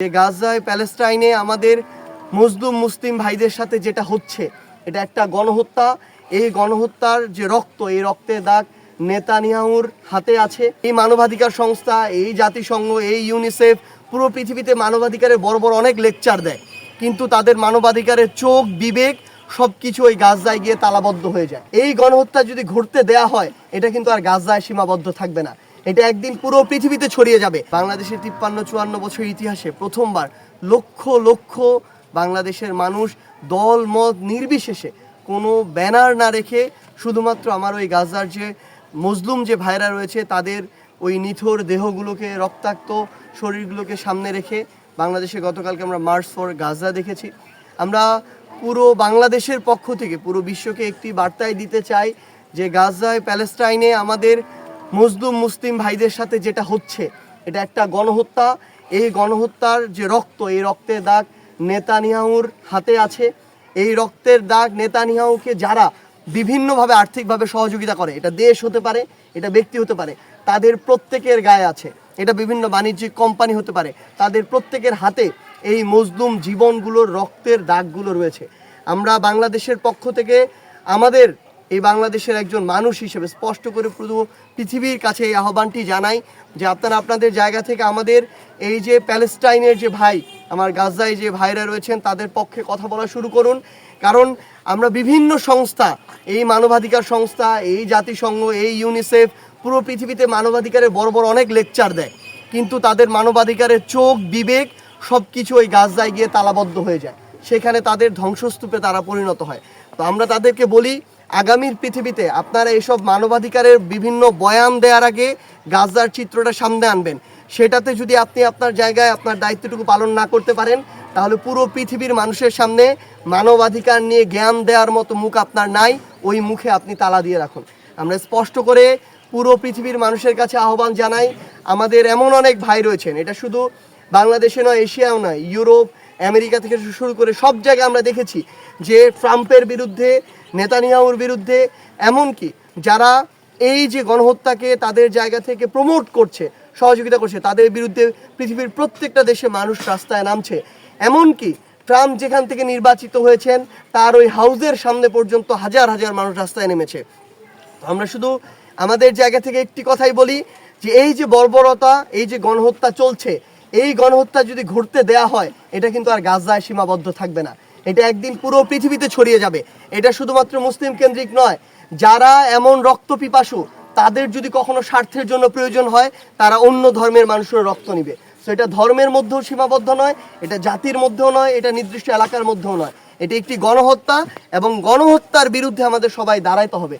গাজায় প্যালেস্টাইনে আমাদের মজলুম মুসলিম ভাইদের সাথে যেটা হচ্ছে এটা একটা গণহত্যা। এই গণহত্যার যে রক্ত, এই রক্তের দাগ নেতানিয়াহুর হাতে আছে। এই মানবাধিকার সংস্থা, এই জাতিসংঘ, এই ইউনিসেফ পুরো পৃথিবীতে মানবাধিকারের বড় বড় অনেক লেকচার দেয়, কিন্তু তাদের মানবাধিকারের চোখ বিবেক সব কিছু ওই গাজায় গিয়ে তালাবদ্ধ হয়ে যায়। এই গণহত্যা যদি ঘটতে দেয়া হয়, এটা কিন্তু আর গাজায় সীমাবদ্ধ থাকবে না, এটা একদিন পুরো পৃথিবীতে ছড়িয়ে যাবে। বাংলাদেশের 53-54 বছর ইতিহাসে প্রথমবার লক্ষ লক্ষ বাংলাদেশের মানুষ দল মত নির্বিশেষে কোনো ব্যানার না রেখে শুধুমাত্র আমার ওই গাজার যে মজলুম যে ভাইরা রয়েছে তাদের ওই নিথর দেহগুলোকে, রক্তাক্ত শরীরগুলোকে সামনে রেখে বাংলাদেশে গতকালকে আমরা মার্চ ফর গাজা দেখেছি। আমরা পুরো বাংলাদেশের পক্ষ থেকে পুরো বিশ্বকে একটি বার্তায় দিতে চাই যে গাজায় প্যালেস্টাইনে আমাদের মজলুম মুসলিম ভাইদের সাথে যেটা হচ্ছে এটা একটা গণহত্যা। এই গণহত্যার যে রক্ত, এই রক্তের দাগ নেতানিয়াহুর হাতে আছে। এই রক্তের দাগ নেতানিয়াহুকে যারা বিভিন্নভাবে আর্থিকভাবে সহযোগিতা করে, এটা দেশ হতে পারে, এটা ব্যক্তি হতে পারে, তাদের প্রত্যেকের গায়ে আছে। এটা বিভিন্ন বাণিজ্যিক কোম্পানি হতে পারে, তাদের প্রত্যেকের হাতে এই মজলুম জীবনগুলোর রক্তের দাগগুলো রয়েছে। আমরা বাংলাদেশের পক্ষ থেকে আমাদের এই বাংলাদেশের একজন মানুষ হিসেবে স্পষ্ট করে পুরো পৃথিবীর কাছে এই আহ্বানটি জানাই যে আপনারা আপনাদের জায়গা থেকে আমাদের এই যে প্যালেস্টাইনের যে ভাই, আমার গাজায় যে ভাইরা রয়েছেন তাদের পক্ষে কথা বলা শুরু করুন। কারণ আমরা বিভিন্ন সংস্থা, এই মানবাধিকার সংস্থা, এই জাতিসংঘ, এই ইউনিসেফ পুরো পৃথিবীতে মানবাধিকারের বড় বড় অনেক লেকচার দেয়, কিন্তু তাদের মানবাধিকারের চোখ বিবেক সব কিছু ওই গাজায় গিয়ে তালাবদ্ধ হয়ে যায়, সেখানে তাদের ধ্বংসস্তূপে তারা পরিণত হয়। তো আমরা তাদেরকে বলি, আগামীর পৃথিবীতে আপনারা এইসব মানবাধিকারের বিভিন্ন বয়ান দেওয়ার আগে গাজার চিত্রটা সামনে আনবেন। সেটাতে যদি আপনি আপনার জায়গায় আপনার দায়িত্বটুকু পালন না করতে পারেন, তাহলে পুরো পৃথিবীর মানুষের সামনে মানবাধিকার নিয়ে জ্ঞান দেওয়ার মতো মুখ আপনার নাই, ওই মুখে আপনি তালা দিয়ে রাখুন। আমরা স্পষ্ট করে পুরো পৃথিবীর মানুষের কাছে আহ্বান জানাই, আমাদের এমন অনেক ভাই রয়েছেন, এটা শুধু বাংলাদেশে নয়, এশিয়াও নয়, ইউরোপ আমেরিকা থেকে শুরু করে সব জায়গায় আমরা দেখেছি যে ট্রাম্পের বিরুদ্ধে, নেতানিয়াহুর বিরুদ্ধে, এমনকি যারা এই যে গণহত্যাকে তাদের জায়গা থেকে প্রমোট করছে, সহযোগিতা করছে, তাদের বিরুদ্ধে পৃথিবীর প্রত্যেকটা দেশে মানুষ রাস্তায় নামছে। এমনকি ট্রাম্প যেখান থেকে নির্বাচিত হয়েছেন তার ওই হাউজের সামনে পর্যন্ত হাজার হাজার মানুষ রাস্তায় নেমেছে। আমরা শুধু আমাদের জায়গা থেকে একটি কথাই বলি যে এই যে বর্বরতা, এই যে গণহত্যা চলছে, এই গণহত্যা যদি ঘটতে দেয়া হয়, এটা কিন্তু আর গাজায় সীমাবদ্ধ থাকবে না, এটা একদিন পুরো পৃথিবীতে ছড়িয়ে যাবে। এটা শুধুমাত্র মুসলিম কেন্দ্রিক নয়, যারা এমন রক্ত পিপাসু তাদের যদি কখনো স্বার্থের জন্য প্রয়োজন হয়, তারা অন্য ধর্মের মানুষের রক্ত নিবে। তো এটা ধর্মের মধ্যেও সীমাবদ্ধ নয়, এটা জাতির মধ্যেও নয়, এটা নির্দিষ্ট এলাকার মধ্যেও নয়, এটা একটি গণহত্যা এবং গণহত্যার বিরুদ্ধে আমাদের সবাই দাঁড়াইতে হবে।